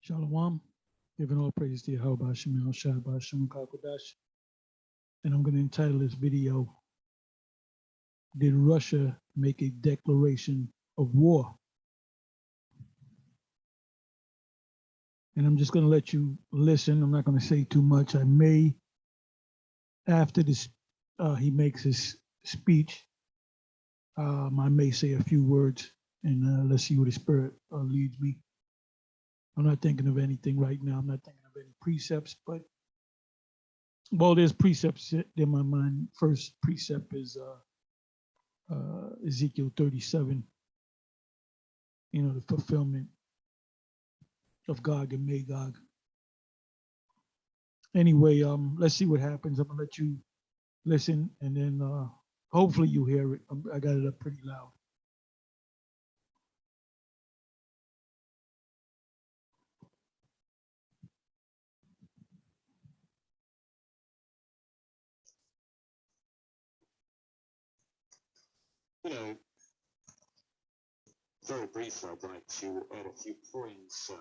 Shalom. Giving all praise to Yahweh Hashem, Shai Hashem, Kakodash. And I'm going to entitle this video, Did Russia Make a Declaration of War? And I'm just going to let you listen. I'm not going to say too much. I may, after this, he makes his speech, I may say a few words, and let's see where the Spirit leads me. I'm not thinking of anything right now. I'm not thinking of any precepts, but well, there's precepts in my mind. First precept is Ezekiel 37, the fulfillment of Gog and Magog. Anyway, let's see what happens. I'm gonna let you listen, and then hopefully you hear it. I got it up pretty loud. Very briefly, I'd like to add a few points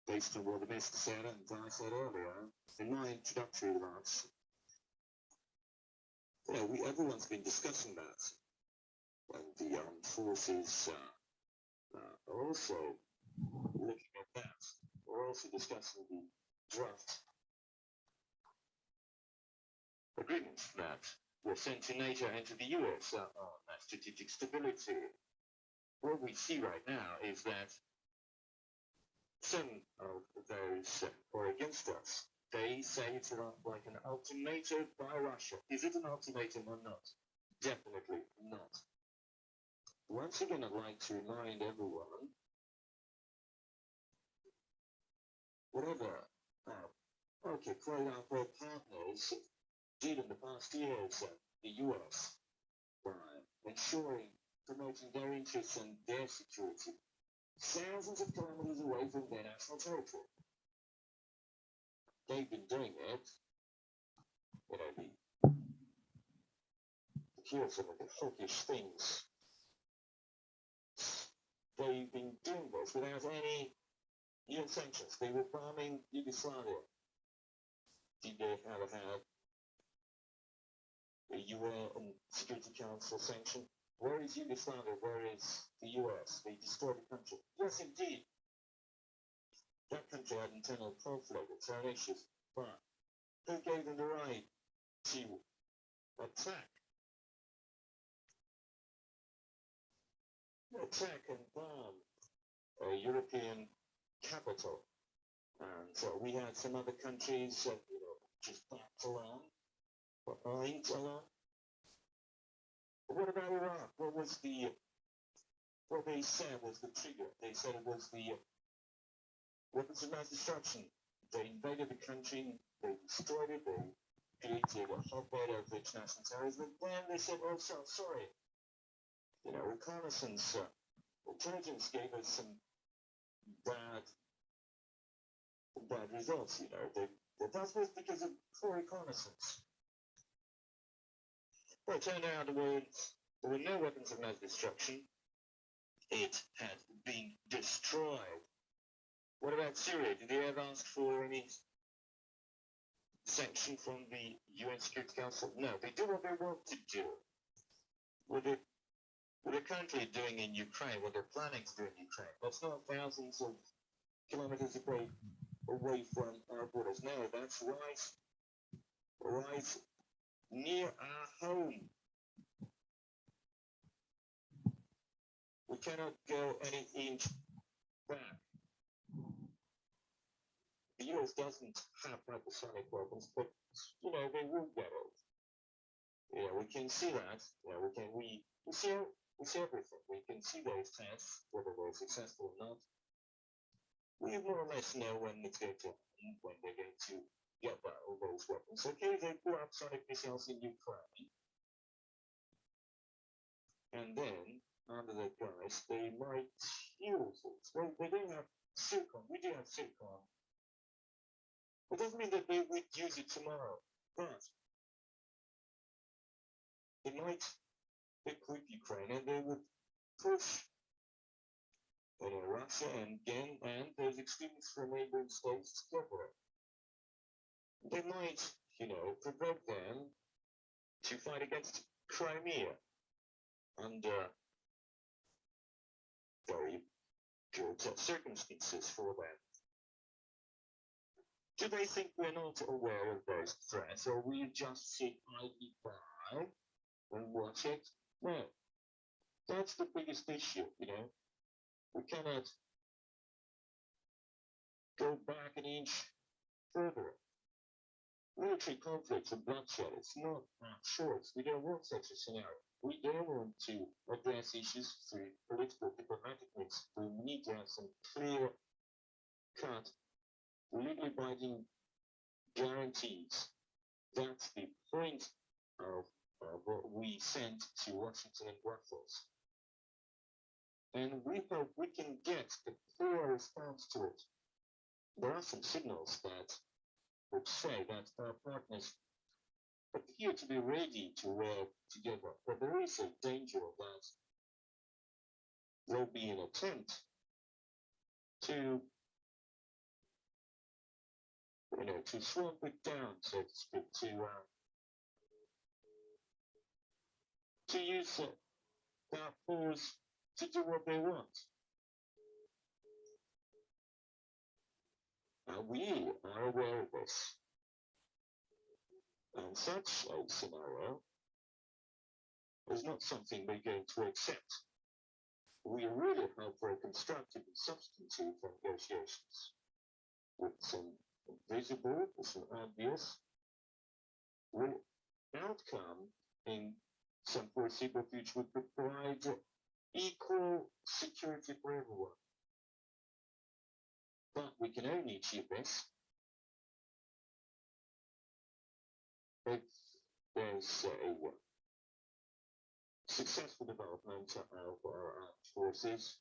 based on what the Master said and I said earlier in my introductory remarks. Everyone's been discussing that, and the armed forces are also looking at that. We're also discussing the draft agreements that were sent to NATO and to the US on strategic stability. What we see right now is that some of those who are against us, they say it's like an ultimatum by Russia. Is it an ultimatum or not? Definitely not. Once again, I'd like to remind everyone, whatever, quote unquote partners did in the past years, the US, by ensuring, promoting their interests and their security, thousands of kilometers away from their national territory. They've been doing it, here's some of the hawkish things. They've been doing this without any UN sanctions. They were bombing Yugoslavia. Did they ever have a UN Security Council sanction? Where is Yugoslavia? Where is the US? They destroyed the country. Yes, indeed. That country had internal conflict, its own issues. But who gave them the right to attack? Attack and bomb a European capital. And so we had some other countries that, just backed along, or ain't along. But what about Iraq? What they said was the trigger. They said it was the weapons of mass destruction. They invaded the country, they destroyed it, they created a hotbed of international terrorism. Then they said, oh, sorry. Reconnaissance, intelligence gave us some bad results, that was because of poor reconnaissance. Well, it turned out there were no weapons of mass destruction. It had been destroyed. What about Syria? Did they ever ask for any sanction from the UN Security Council? No, they do what they want to do. What they're currently doing in Ukraine, what they're planning to do in Ukraine, that's not thousands of kilometers away from our borders. No, that's right near our home. We cannot go any inch back. The US doesn't have hypersonic weapons, but they will get it. We can see that. We see everything. We can see those tests, whether they're successful or not. We more or less know when it's going to happen, when they're going to get all those weapons. Okay, they put up sonic missiles in Ukraine, and then under the guise they might use it. They don't have silicon. We do have silicon. It doesn't mean that they would use it tomorrow, but they might equip Ukraine and they would push Russia and those extremists from neighboring states together. They might, provoke them to fight against Crimea under very good circumstances for them. Do they think we're not aware of those threats, or we just sit idly by and watch it? No, that's the biggest issue, We cannot go back an inch further. Military conflicts and bloodshed, it's not our choice. We don't want such a scenario. We don't want to address issues through political diplomatic means. We need to have some clear-cut, legally binding guarantees. That's the point of what we sent to Washington and Brussels. And we hope we can get a clear response to it. There are some signals that would say that our partners appear to be ready to work together, but there is a danger that there will be an attempt to, to swamp it down, so to speak, to use that force to do what they want. We are aware of this. And such a scenario is not something we're going to accept. We really hope for a constructive and substantive negotiations with some visible, some obvious outcome in some foreseeable future would provide equal security for everyone. But we can only achieve this if there's a successful development of our armed forces.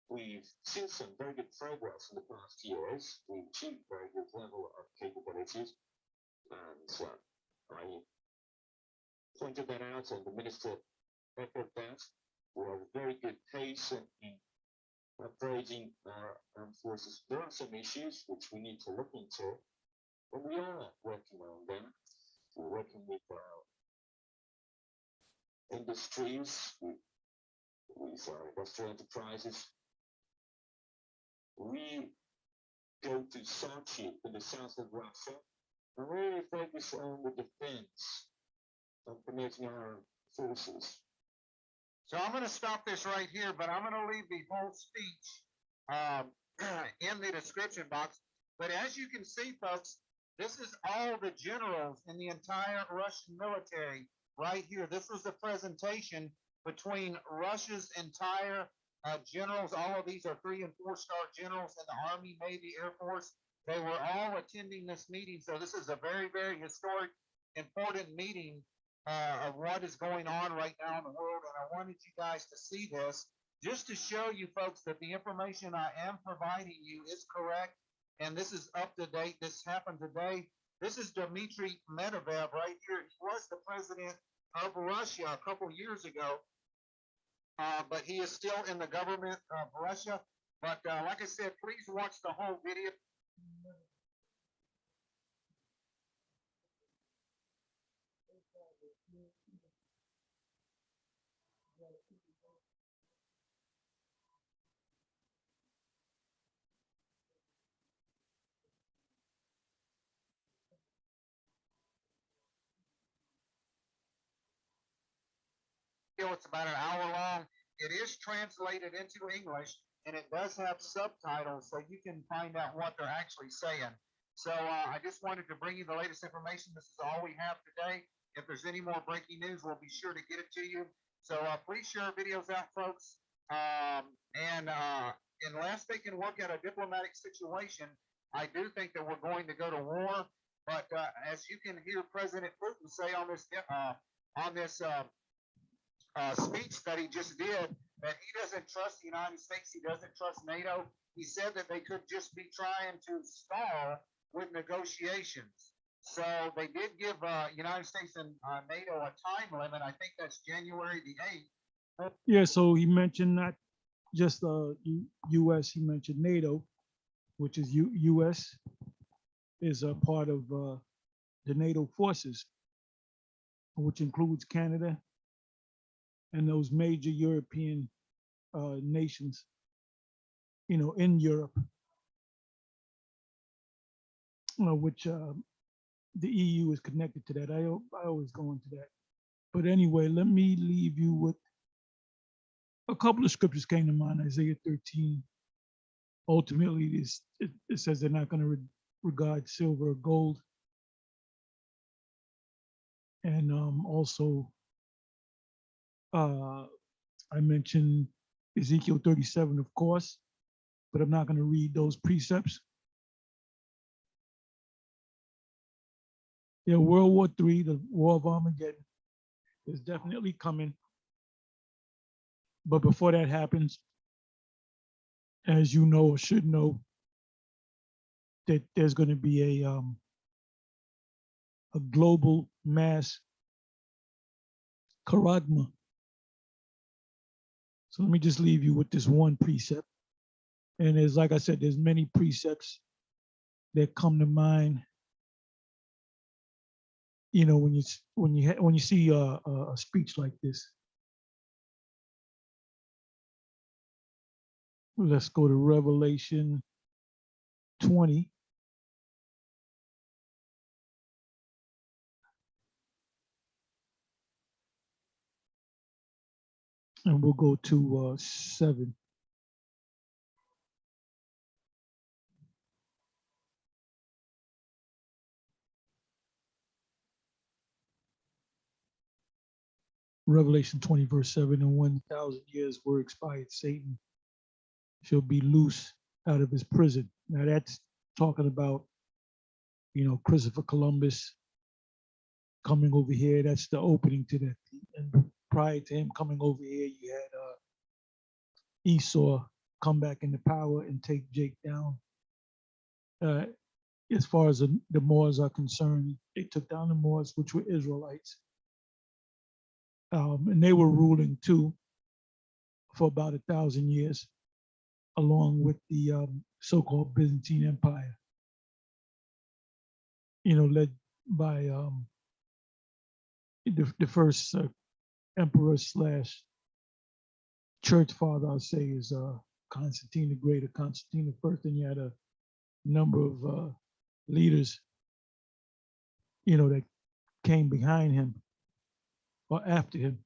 We've seen some very good progress in the past years. We've achieved very good level of capabilities, and I pointed that out, and the minister echoed that. We have a very good pace in upgrading our armed forces. There are some issues which we need to look into, and we are working on them. We're working with our industries, with our industrial enterprises. We go to Sochi in the south of Russia and really focus on the defense of promoting our forces. So I'm going to stop this right here, but I'm going to leave the whole speech in the description box. But as you can see, folks, this is all the generals in the entire Russian military right here. This was the presentation between Russia's entire generals. All of these are 3- and 4-star generals in the Army, Navy, Air Force. They were all attending this meeting. So this is a very, very historic, important meeting of what is going on right now in the world. And I wanted you guys to see this just to show you folks that the information I am providing you is correct. And this is up to date. This happened today. This is Dmitry Medvedev right here. He was the president of Russia a couple years ago, but he is still in the government of Russia. But like I said, please watch the whole video. It's about an hour long. It is translated into English, and it does have subtitles, so you can find out what they're actually saying. So I just wanted to bring you the latest information. This is all we have today. If there's any more breaking news, we'll be sure to get it to you. So please share our videos out, folks. Unless they can work out a diplomatic situation, I do think that we're going to go to war. But as you can hear President Putin say on this speech that he just did, that he doesn't trust the United States, he doesn't trust NATO. He said that they could just be trying to stall with negotiations. So they did give United States and NATO a time limit. I think that's January the 8th. Yeah, so he mentioned not just U.S. He mentioned NATO, which is U.S. is a part of the NATO forces, which includes Canada and those major European nations, in Europe, which the EU is connected to that. I always go into that. But anyway, let me leave you with a couple of scriptures came to mind. Isaiah 13. Ultimately, it says they're not going to regard silver or gold. And also, I mentioned Ezekiel 37, of course, but I'm not going to read those precepts. Yeah, World War III, the War of Armageddon, is definitely coming. But before that happens, as you know or should know, that there's going to be a global mass charagma. So let me just leave you with this one precept. And there's, like I said, there's many precepts that come to mind. When you see a speech like this. Let's go to Revelation 20. And we'll go to 7. Revelation 20, verse 7. And 1,000 years were expired, Satan shall be loose out of his prison. Now that's talking about, Christopher Columbus coming over here. That's the opening to that. And prior to him coming over here, you had Esau come back into power and take Jake down. As far as the Moors are concerned, they took down the Moors, which were Israelites. And they were ruling too for about 1,000 years, along with the so-called Byzantine Empire, led by the first emperor slash church father, I'll say, is Constantine the Great, or Constantine the First. And you had a number of leaders, that came behind him or after him.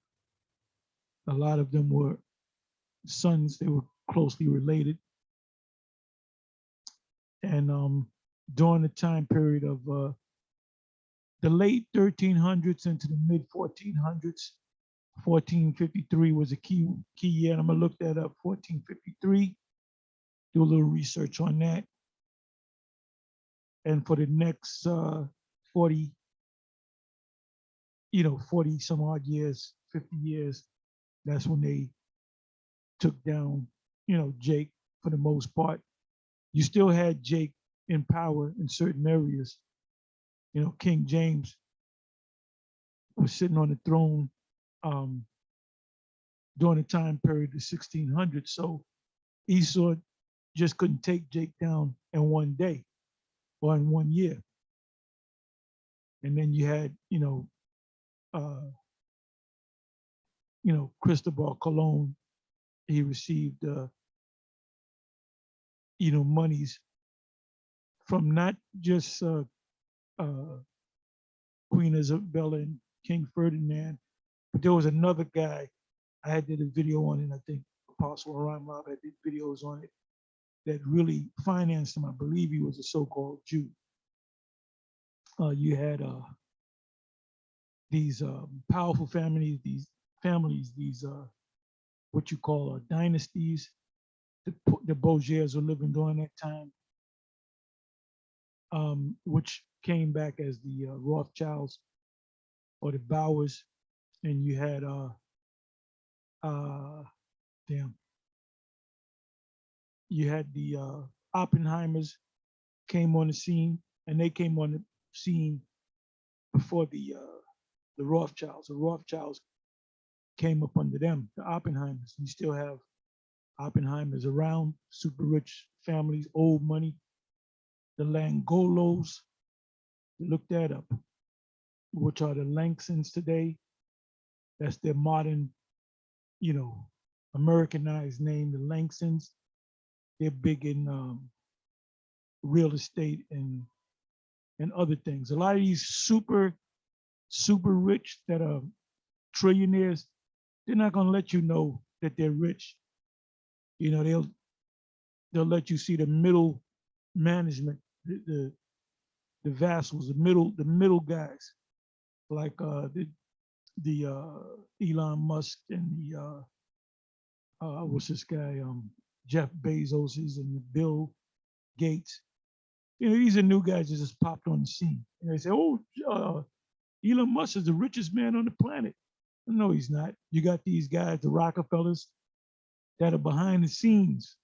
A lot of them were sons. They were closely related. And during the time period of the late 1300s into the mid 1400s, 1453 was a key year. And I'm gonna look that up. 1453. Do a little research on that. And for the next 40 some odd years, 50 years, that's when they took down, Jake for the most part. You still had Jake in power in certain areas. King James was sitting on the throne during the time period of 1600. So Esau just couldn't take Jake down in one day or in 1 year. And then you had, Cristobal Colon. He received, monies from not just Queen Isabella and King Ferdinand, but there was another guy. I did a video on it. I think Apostle Orion Mob had did videos on it that really financed him. I believe he was a so-called Jew. You had these powerful families, these what you call dynasties. The Borgias were living during that time, which came back as the Rothschilds or the Bowers, and you had you had the Oppenheimers came on the scene, and they came on the scene before the Rothschilds. The Rothschilds came up under them, the Oppenheimers. You still have Oppenheimer's around, super rich families, old money. The Langolos, look that up, which are the Langsons today. That's their modern, you know, Americanized name, the Langsons. They're big in real estate and other things. A lot of these super rich that are trillionaires, they're not going to let you know that they're rich. You know, they'll let you see the middle management, the vassals, the middle guys, like the Elon Musk and the what's this guy Jeff Bezos's and Bill Gates. You know, these are new guys that just popped on the scene. And they say, "Oh, Elon Musk is the richest man on the planet." No, he's not. You got these guys, the Rockefellers, that are behind the scenes.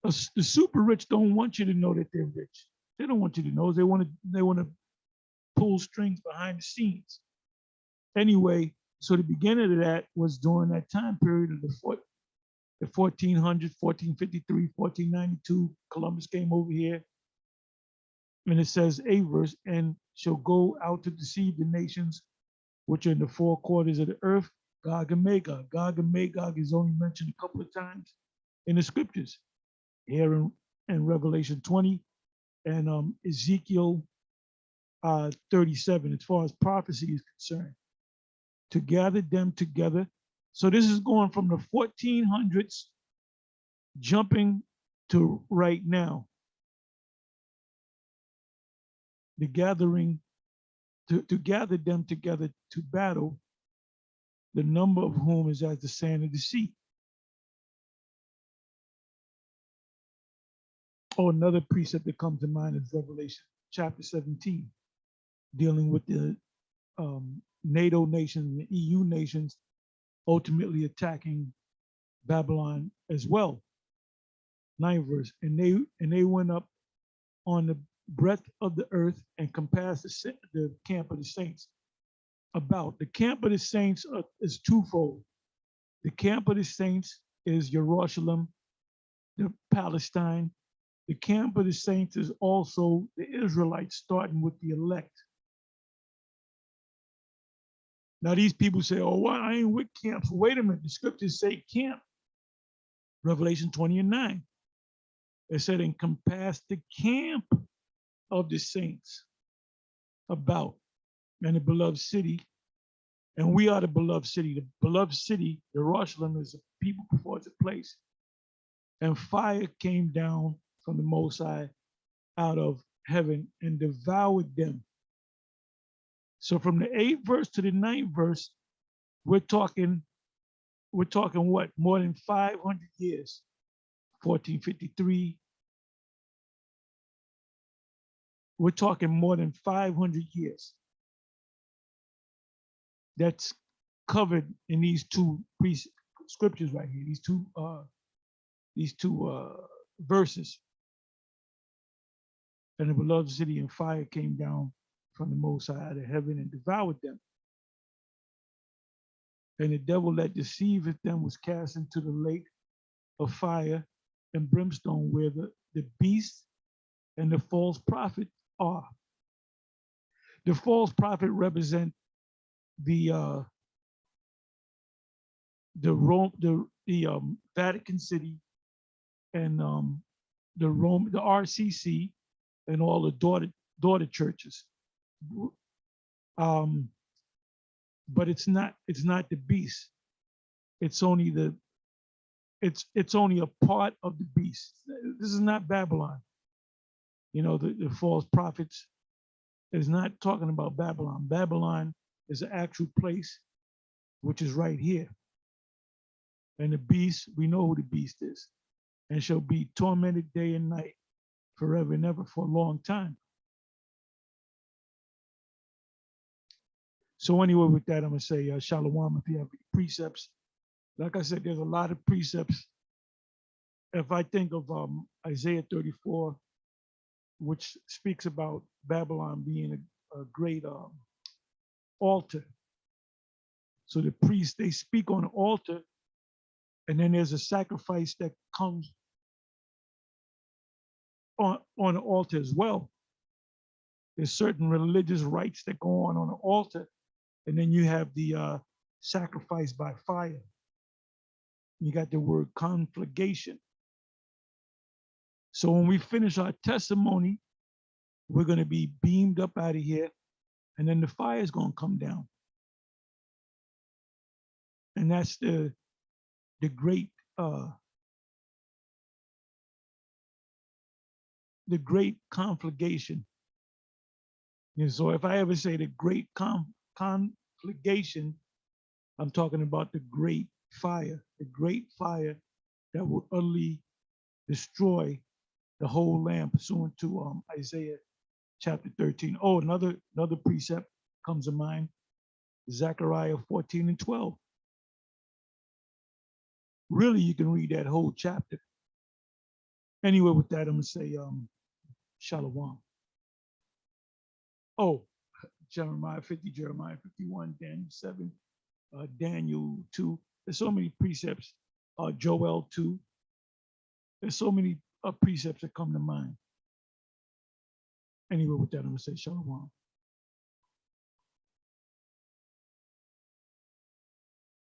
The super rich don't want you to know that they're rich. They don't want you to know. They want to pull strings behind the scenes. Anyway, so the beginning of that was during that time period of the 1400, 1453, 1492. Columbus came over here, and it says a verse, and shall go out to deceive the nations which are in the four quarters of the earth, Gog and Magog. Gog and Magog is only mentioned a couple of times in the scriptures, here in Revelation 20 and Ezekiel 37, as far as prophecy is concerned, to gather them together. So this is going from the 1400s, jumping to right now. The gathering, to gather them together to battle, the number of whom is as the sand of the sea. Oh, another precept that comes to mind is Revelation chapter 17, dealing with the NATO nations and the EU nations ultimately attacking Babylon as well. 9th verse, and they went up on the breadth of the earth and compassed the camp of the saints. About the camp of the saints is twofold. The camp of the saints is Jerusalem, the Palestine. The camp of the saints is also the Israelites, starting with the elect. Now these people say, "Oh, well, I ain't with camps." Wait a minute, the scriptures say camp. Revelation 20 and 9. It said, "And compass the camp of the saints about, and the beloved city." And we are the beloved city. The beloved city, Jerusalem, is a people before it's a place. And fire came down from the Most High out of heaven and devoured them. So from the 8th verse to the 9th verse, we're talking what? More than 500 years. 1453. We're talking more than 500 years. That's covered in these two scriptures right here. These two verses. And the beloved city and fire came down from the Most High out of heaven and devoured them. And the devil that deceiveth them was cast into the lake of fire and brimstone, where the beast and the false prophet are. The false prophet represent the Vatican City and the RCC and all the daughter churches. But it's not the beast. It's only it's only a part of the beast. This is not Babylon. You know, the false prophets is not talking about Babylon. Babylon is an actual place, which is right here. And the beast, we know who the beast is, and shall be tormented day and night forever and ever for a long time. So anyway, with that, I'm gonna say shalom. If you have precepts, like I said, there's a lot of precepts. If I think of Isaiah 34, which speaks about Babylon being a great altar. So the priests, they speak on the altar, And then there's a sacrifice that comes on the altar as well. There's certain religious rites that go on the altar, and then you have the sacrifice by fire. You got the word conflagration. So when we finish our testimony, we're going to be beamed up out of here, and then the fire is going to come down. And that's the great conflagration. And so if I ever say the great conflagration, I'm talking about the great fire that will utterly destroy the whole land, pursuant to Isaiah chapter 13. Oh, another precept comes to mind, Zechariah 14 and 12. Really, you can read that whole chapter. Anyway, with that, I'm gonna say Shalom. Oh, Jeremiah 50, Jeremiah 51, Daniel 7, Daniel 2. There's so many precepts. Joel 2. There's so many precepts that come to mind. Anyway, with that, I'm gonna say Shalom.